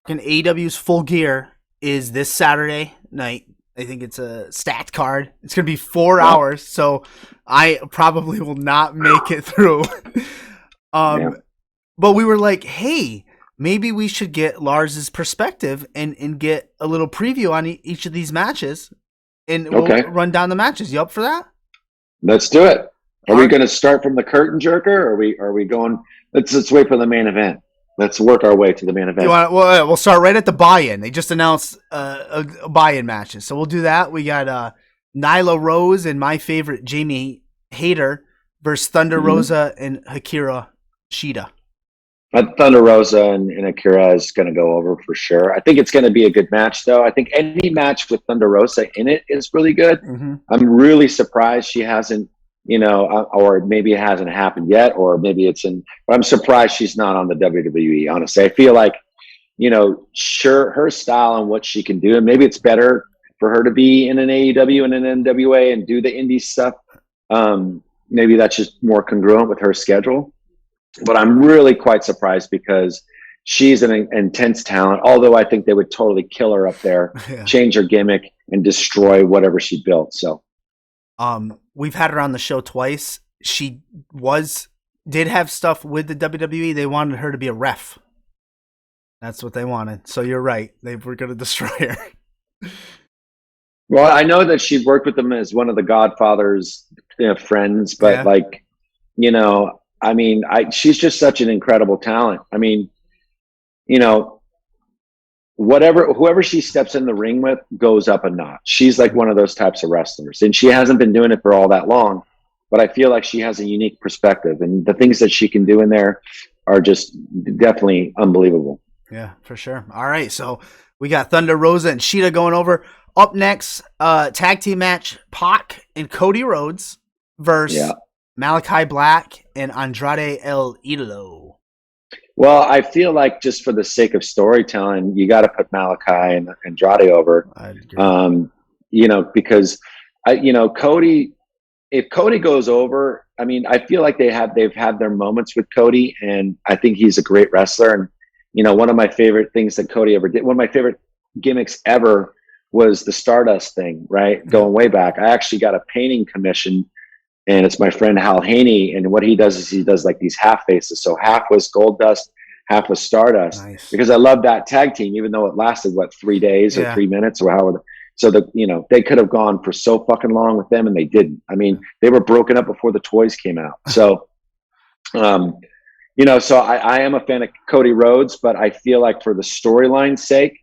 And AEW's Full Gear is this Saturday night. I think it's a stacked card. It's going to be 4 hours, so I probably will not make it through. Yeah. But we were like, hey, maybe we should get Lars's perspective and get a little preview on each of these matches, and we'll Okay. run down the matches. You up for that? Let's do it. Are All we right. going to start from the curtain jerker? Or are we going? Let's wait for the main event. Let's work our way to the main You event. want? Well, we'll start right at the buy-in. They just announced a buy-in matches, so we'll do that. We got Nyla Rose and my favorite Jamie Hayter versus Thunder Mm-hmm. Rosa and Hikaru Shida. Thunder Rosa and Akira is going to go over for sure. I think it's going to be a good match, though. I think any match with Thunder Rosa in it is really good. Mm-hmm. I'm really surprised she hasn't, or maybe it hasn't happened yet, or maybe it's in. But I'm surprised she's not on the WWE. Honestly, I feel like, sure, her style and what she can do, and maybe it's better for her to be in an AEW and an NWA and do the indie stuff. Maybe that's just more congruent with her schedule. But I'm really quite surprised because she's an intense talent. Although I think they would totally kill her up there, Yeah. change her gimmick, and destroy whatever she built. So, We've had her on the show twice. She did have stuff with the WWE. They wanted her to be a ref. That's what they wanted. So you're right. They were going to destroy her. well, I know that she worked with them as one of the Godfather's friends, but Yeah. I mean, she's just such an incredible talent. I mean, you know, whoever she steps in the ring with goes up a notch. She's like one of those types of wrestlers, and she hasn't been doing it for all that long, but I feel like she has a unique perspective, and the things that she can do in there are just definitely unbelievable. Yeah, for sure. All right, so we got Thunder Rosa and Sheeta going over. Up next, tag team match: Pac and Cody Rhodes versus Yeah. Malachi Black and Andrade El Idolo. Well, I feel like just for the sake of storytelling, you got to put Malachi and Andrade over. I agree. Because Cody. If Cody goes over, I mean, I feel like they've had their moments with Cody, and I think he's a great wrestler. And one of my favorite things that Cody ever did, one of my favorite gimmicks ever, was the Stardust thing. Right, going way back. I actually got a painting commission, and it's my friend Hal Haney. And what he does is he does like these half faces. So half was Gold Dust, half was Stardust. Nice. Because I love that tag team, even though it lasted 3 days or Yeah. 3 minutes or however. So they could have gone for so fucking long with them, and they didn't. I mean, they were broken up before the toys came out. So, so I am a fan of Cody Rhodes, but I feel like for the storyline's sake,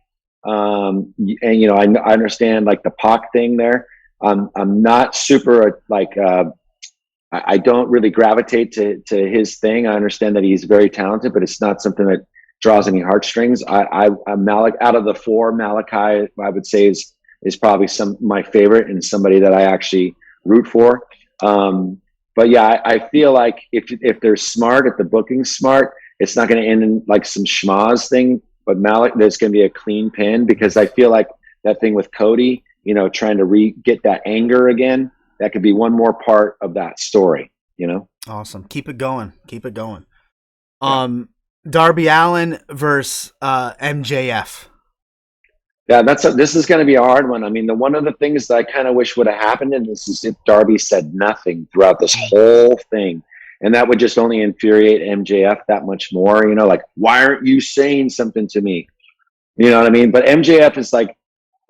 and I understand like the Pac thing there. I'm not super I don't really gravitate to his thing. I understand that he's very talented, but it's not something that draws any heartstrings. I'm out of the four, Malachi, I would say is probably my favorite and somebody that I actually root for. But yeah, I feel like if they're smart, if the booking's smart, it's not going to end in like some schmaz thing. But there's going to be a clean pin, because I feel like that thing with Cody, trying to get that anger again, that could be one more part of that story. Awesome. Keep it going. Keep it going. Darby Allin versus MJF. Yeah, this is going to be a hard one. I mean, one of the things that I kind of wish would have happened in this is if Darby said nothing throughout this whole thing, and that would just only infuriate MJF that much more. Like, why aren't you saying something to me? You know what I mean? But MJF is like,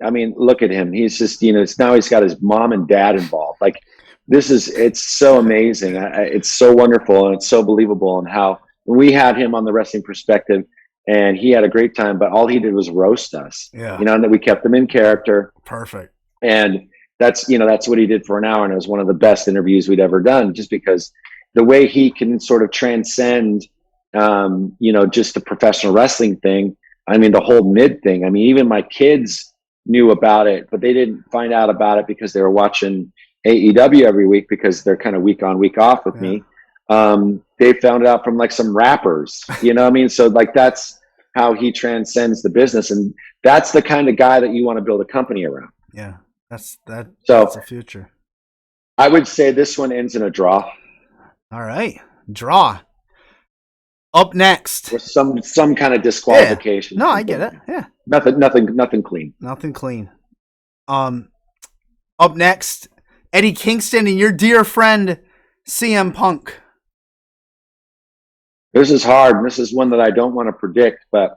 I mean, look at him. He's just, it's now he's got his mom and dad involved. Like, it's so amazing. It's so wonderful, and it's so believable. And how we had him on the Wrestling Perspective, and he had a great time, but all he did was roast us. Yeah. And that we kept him in character. Perfect. And that's what he did for an hour. And it was one of the best interviews we'd ever done, just because the way he can sort of transcend, just the professional wrestling thing. I mean, the whole mid thing. I mean, even my kids knew about it, but they didn't find out about it because they were watching AEW every week, because they're kind of week on, week off with me. They found it out from like some rappers, what I mean? So like, that's how he transcends the business. And that's the kind of guy that you want to build a company around. Yeah. That's the future. I would say this one ends in a draw. All right. Draw. Up next. with some kind of Yeah. disqualification. No, I get it. Yeah. Nothing clean. Nothing clean. Up next, Eddie Kingston and your dear friend CM Punk. This is hard. This is one that I don't want to predict, but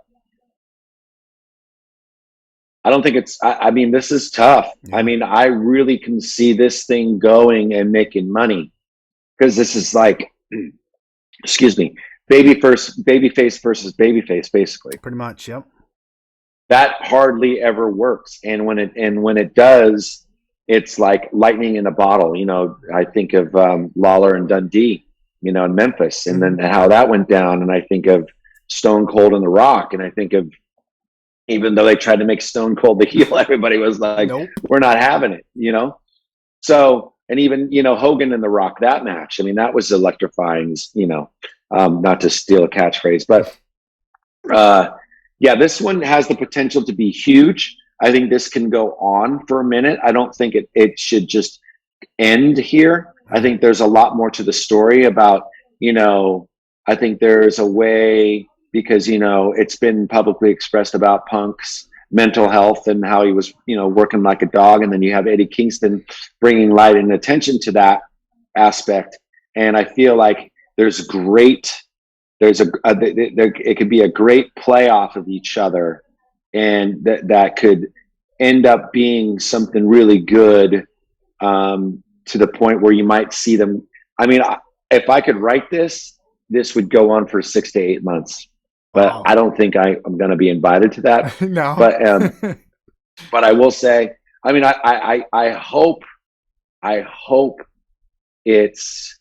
I don't think it's. I mean, this is tough. Yeah. I mean, I really can see this thing going and making money because this is like, excuse me, babyface versus babyface, basically. Pretty much, yep. That hardly ever works, and when it does, it's like lightning in a bottle. You know, I think of Lawler and Dundee, you know, in Memphis, and then how that went down, and I think of Stone Cold and The Rock, and I think of, even though they tried to make Stone Cold the heel, everybody was like, Nope. we're not having it, you know? So, and even, you know, Hogan and The Rock, that match, I mean, that was electrifying, you know, not to steal a catchphrase, but yeah, this one has the potential to be huge. I think this can go on for a minute. I don't think it should just end here. I think there's a lot more to the story about, you know, I think there's a way, because, you know, it's been publicly expressed about Punk's mental health and how he was, you know, working like a dog. And then you have Eddie Kingston bringing light and attention to that aspect. And I feel like it could be a great playoff of each other. And that could end up being something really good, to the point where you might see them. I mean, if I could write this would go on for 6 to 8 months. But wow. I don't think I'm going to be invited to that. No. But I will say, I mean, I hope it's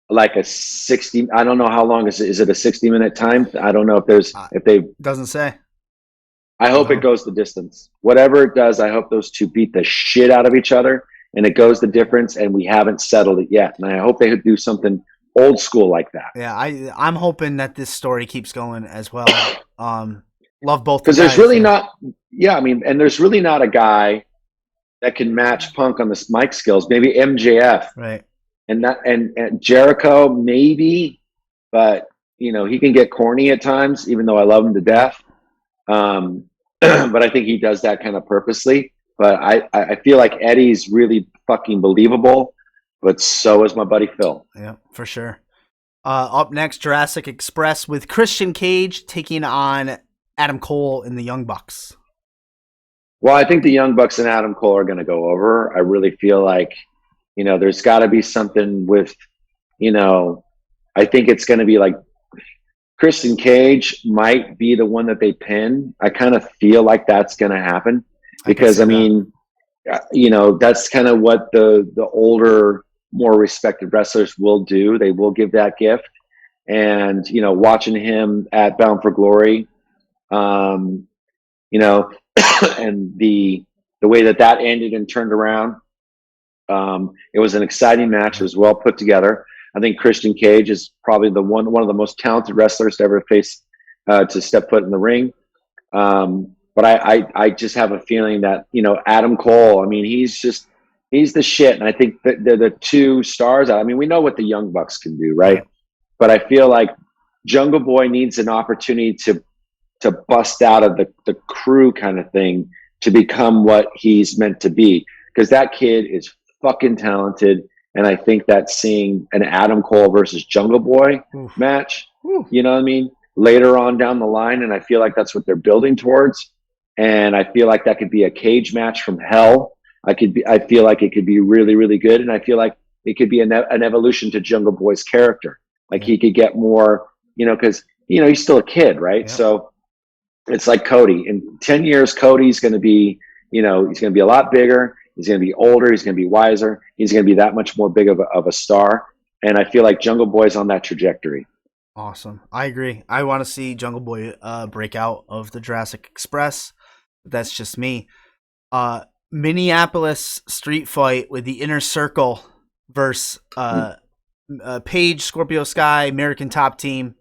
like a 60. I don't know how long is it a 60-minute time? I don't know if they doesn't say. I hope it goes the distance. Whatever it does, I hope those two beat the shit out of each other and it goes the difference, and we haven't settled it yet. And I hope they do something old school like that. Yeah, I'm hoping that this story keeps going as well. Love both, because there's really not. Yeah, I mean, and there's really not a guy that can match Punk on the mic skills. Maybe MJF, right? And Jericho, maybe, but you know, he can get corny at times, even though I love him to death. But I think he does that kind of purposely. But I feel like Eddie's really fucking believable. But so is my buddy Phil. Yeah, for sure. Up next, Jurassic Express with Christian Cage taking on Adam Cole and the Young Bucks. Well, I think the Young Bucks and Adam Cole are going to go over. I really feel like, you know, there's got to be something with, you know, I think it's going to be like Christian Cage might be the one that they pin. I kind of feel like that's going to happen because, I mean, you know, that's kind of what the older, more respected wrestlers will do. They will give that gift. And, you know, watching him at Bound for Glory, you know, and the way that ended and turned around, it was an exciting match. It was well put together. I think Christian Cage is probably one of the most talented wrestlers to ever face, to step foot in the ring. But I just have a feeling that, you know, Adam Cole, I mean, he's the shit. And I think that they're the two stars. I mean, we know what the Young Bucks can do, right? But I feel like Jungle Boy needs an opportunity to bust out of the crew kind of thing to become what he's meant to be. Because that kid is fucking talented. And I think that seeing an Adam Cole versus Jungle Boy match, you know what I mean, later on down the line, and I feel like that's what they're building towards. And I feel like that could be a cage match from hell. I feel like it could be really, really good. And I feel like it could be an evolution to Jungle Boy's character. Like he could get more, you know, because, you know, he's still a kid, right? Yeah. So it's like Cody. In 10 years, Cody's going to be, you know, he's going to be a lot bigger. He's going to be older. He's going to be wiser. He's going to be that much more big of a star. And I feel like Jungle Boy's on that trajectory. Awesome. I agree. I want to see Jungle Boy break out of the Jurassic Express. That's just me. Minneapolis street fight with the Inner Circle versus Paige, Scorpio Sky, American Top Team. What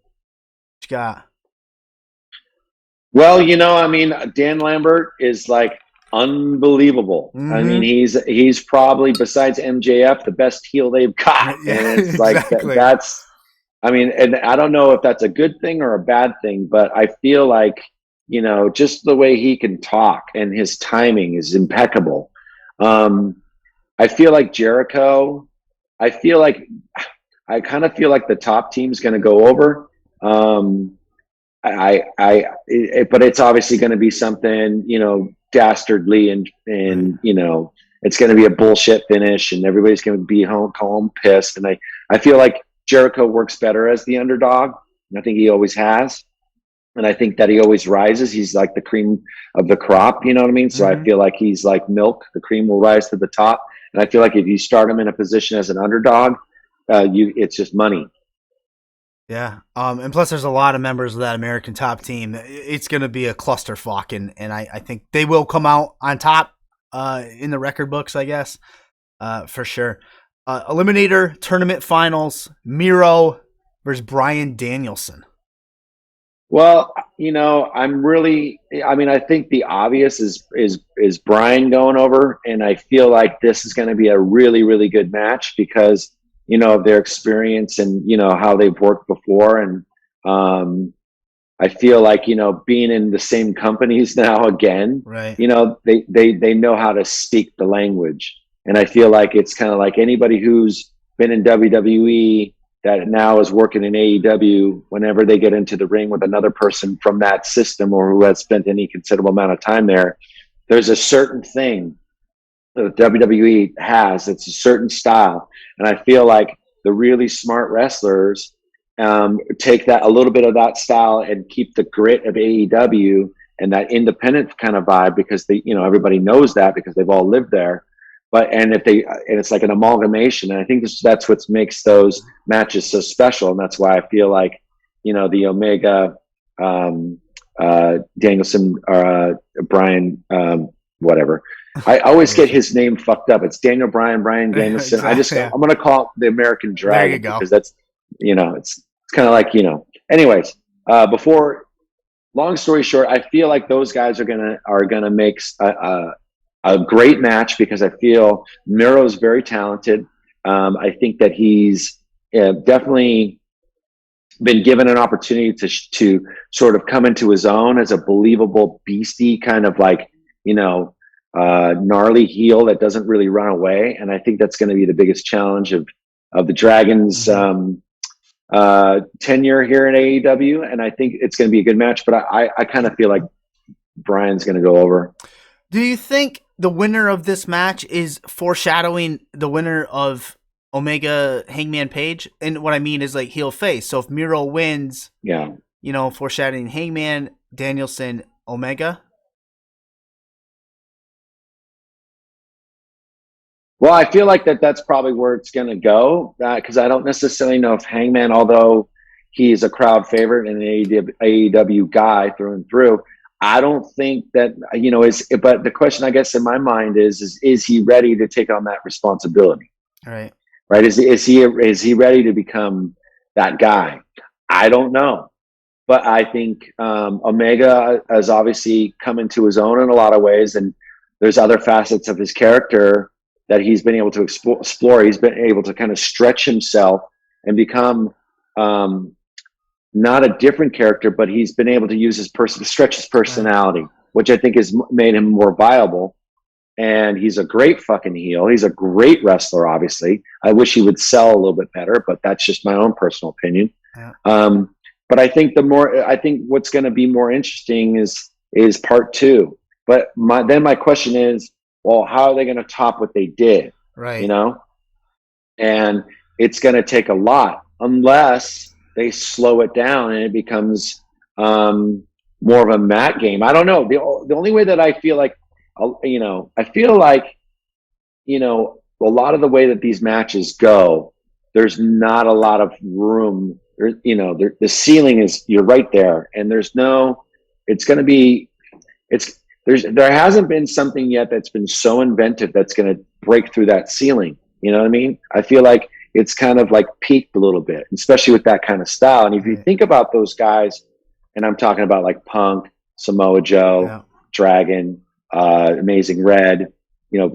you got? Well, you know, I mean, Dan Lambert is like unbelievable. Mm-hmm. I mean, he's probably, besides MJF, the best heel they've got. Yeah, and it's like exactly. I mean, and I don't know if that's a good thing or a bad thing, but I feel like, just the way he can talk and his timing is impeccable. Um, I feel like Jericho, I feel like, I kind of feel like the top team's going to go over. Um, but it's obviously going to be something, dastardly and it's going to be a bullshit finish and everybody's going to be home pissed. And I feel like Jericho works better as the underdog. And I think he always has. And I think that he always rises. He's like the cream of the crop. You know what I mean? So I feel like he's like milk. The cream will rise to the top. And I feel like if you start him in a position as an underdog, it's just money. Yeah. And plus there's a lot of members of that American top team. It's going to be a clusterfuck, and I think they will come out on top in the record books, I guess, for sure. Eliminator Tournament Finals, Miro versus Bryan Danielson. Well, I think the obvious is Brian going over, and I feel like this is going to be a really, really good match because, of their experience and, how they've worked before. And, I feel like, being in the same companies now again, right. They know how to speak the language. And I feel like it's kind of like anybody who's been in WWE that now is working in AEW, whenever they get into the ring with another person from that system or who has spent any considerable amount of time there, there's a certain thing that WWE has. It's a certain style. And I feel like the really smart wrestlers take that a little bit of that style and keep the grit of AEW and that independent kind of vibe because everybody knows that because they've all lived there. And it's like an amalgamation. And I think that's what makes those matches so special. And that's why I feel like, the Omega, Danielson, Brian, whatever. I always get his name fucked up. It's Daniel Bryan Danielson. Exactly. I'm going to call it the American Dragon because that's, it's kind of like, anyways, long story short, I feel like those guys are going to make a great match because I feel Miro's very talented. I think that he's definitely been given an opportunity to sort of come into his own as a believable beastie kind of like, gnarly heel that doesn't really run away. And I think that's going to be the biggest challenge of the Dragons tenure here in AEW. And I think it's going to be a good match, but I kind of feel like Brian's going to go over. Do you think the winner of this match is foreshadowing the winner of Omega Hangman Page? And what I mean is like heel face. So if Miro wins, foreshadowing Hangman, Danielson, Omega. Well, I feel like that's probably where it's going to go because I don't necessarily know if Hangman, although he's a crowd favorite and an AEW guy through and through, I don't think that, but the question I guess in my mind is he ready to take on that responsibility? Right. Right. Is he ready to become that guy? I don't know. But I think Omega has obviously come into his own in a lot of ways. And there's other facets of his character that he's been able to explore. He's been able to kind of stretch himself and become not a different character, but he's been able to use stretch his personality, which I think has made him more viable. And he's a great fucking heel. He's a great wrestler, obviously. I wish he would sell a little bit better, but that's just my own personal opinion. Yeah. But I think what's going to be more interesting is part two. But my question is, well, how are they going to top what they did? Right. And it's going to take a lot unless they slow it down and it becomes more of a mat game. I don't know. The only way that I feel like, I feel like, a lot of the way that these matches go, there's not a lot of room. The ceiling is, you're right there. And there hasn't been something yet that's been so inventive that's going to break through that ceiling. You know what I mean? I feel like it's kind of like peaked a little bit, especially with that kind of style. And if you think about those guys, and I'm talking about like Punk, Samoa Joe, Dragon, Amazing Red,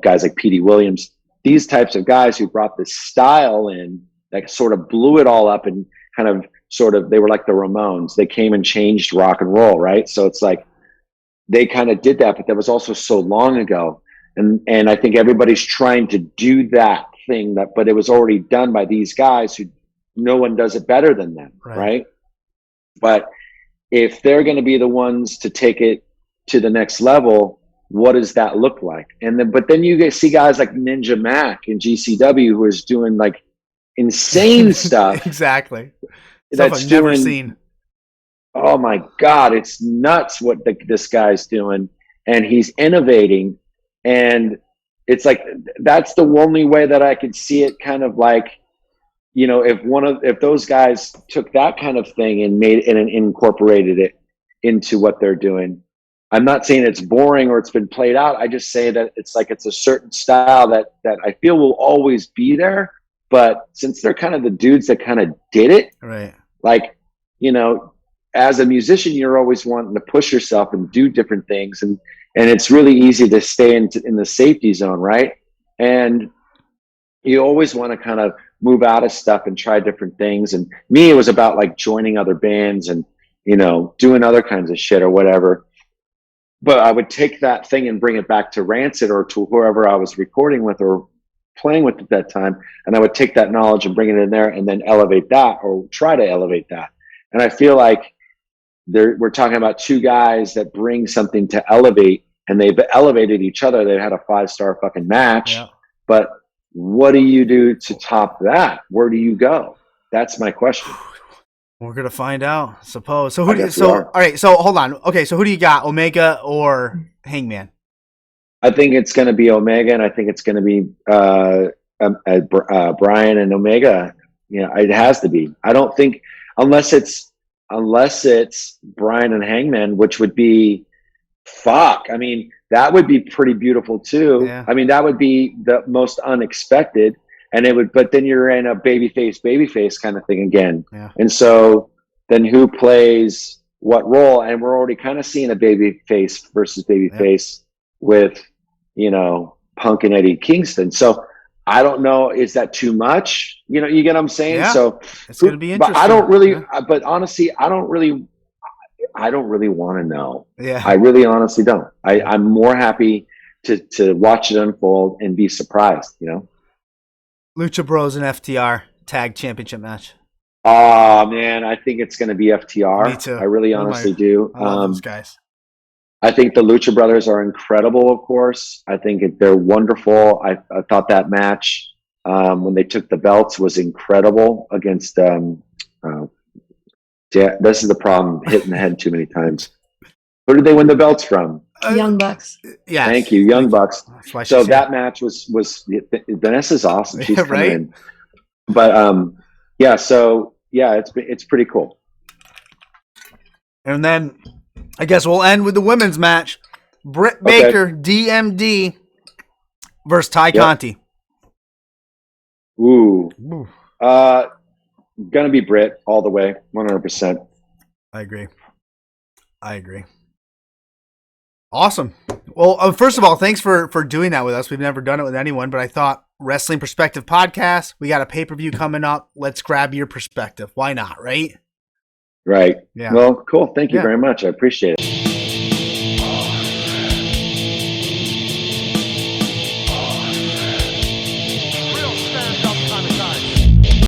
guys like Petey Williams, these types of guys who brought this style in that sort of blew it all up and kind of sort of, they were like the Ramones. They came and changed rock and roll, right? So it's like they kind of did that, but that was also so long ago. And I think everybody's trying to do that thing but it was already done by these guys who no one does it better than them, right? But if they're going to be the ones to take it to the next level, what does that look like? But then you see guys like Ninja Mac and GCW who is doing like insane stuff. Exactly. Stuff I've never seen. Oh my God, it's nuts what this guy's doing, and he's innovating, and it's like that's the only way that I could see it. Kind of like, you know, if those guys took that kind of thing and made it and incorporated it into what they're doing. I'm not saying it's boring or it's been played out. I just say that it's like it's a certain style that I feel will always be there. But since they're kind of the dudes that kind of did it, right? Like, you know, as a musician, you're always wanting to push yourself and do different things, and it's really easy to stay in the safety zone, right? And you always want to kind of move out of stuff and try different things. And me, it was about like joining other bands and, you know, doing other kinds of shit or whatever. But I would take that thing and bring it back to Rancid or to whoever I was recording with or playing with at that time, and I would take that knowledge and bring it in there and then elevate that or try to elevate that. And I feel like we're talking about two guys that bring something to elevate, and they've elevated each other. They had a 5-star fucking match, but what do you do to top that? Where do you go? That's my question. We're gonna find out, I suppose. So all right, so hold on. Okay, so who do you got, Omega or Hangman? I think it's going to be Omega, and I think it's going to be Brian and Omega. You know, it has to be. I don't think unless it's Brian and Hangman, which would be fuck. I mean, that would be pretty beautiful too. Yeah. I mean, that would be the most unexpected, and it would. But then you're in a babyface kind of thing again. Yeah. And so then who plays what role? And we're already kind of seeing a babyface versus babyface with, you know, Punk and Eddie Kingston. So I don't know, is that too much? You know, you get what I'm saying? Yeah. So it's going to be interesting. But I don't really, but honestly, I don't really want to know. Yeah. I really honestly don't. I'm more happy to watch it unfold and be surprised, you know? Lucha Bros and FTR tag championship match. Oh man, I think it's going to be FTR. Me too. I really honestly do. I love those guys. I think the Lucha Brothers are incredible, of course. I think they're wonderful. I thought that match when they took the belts was incredible against this is the problem, hitting the head too many times. Who did they win the belts from? Young Bucks. Yeah. Thank you, Young Bucks. So that match was Vanessa's awesome. She's coming right? in. But yeah, so yeah, it's pretty cool. And then I guess we'll end with the women's match. Britt Baker, DMD versus Ty Conti. Ooh. Gonna be Britt all the way, 100%. I agree. Awesome. Well, first of all, thanks for doing that with us. We've never done it with anyone, but I thought Wrestling Perspective Podcast, we got a pay-per-view coming up. Let's grab your perspective. Why not, right? Right. Yeah. Well, cool. Thank you very much. I appreciate it.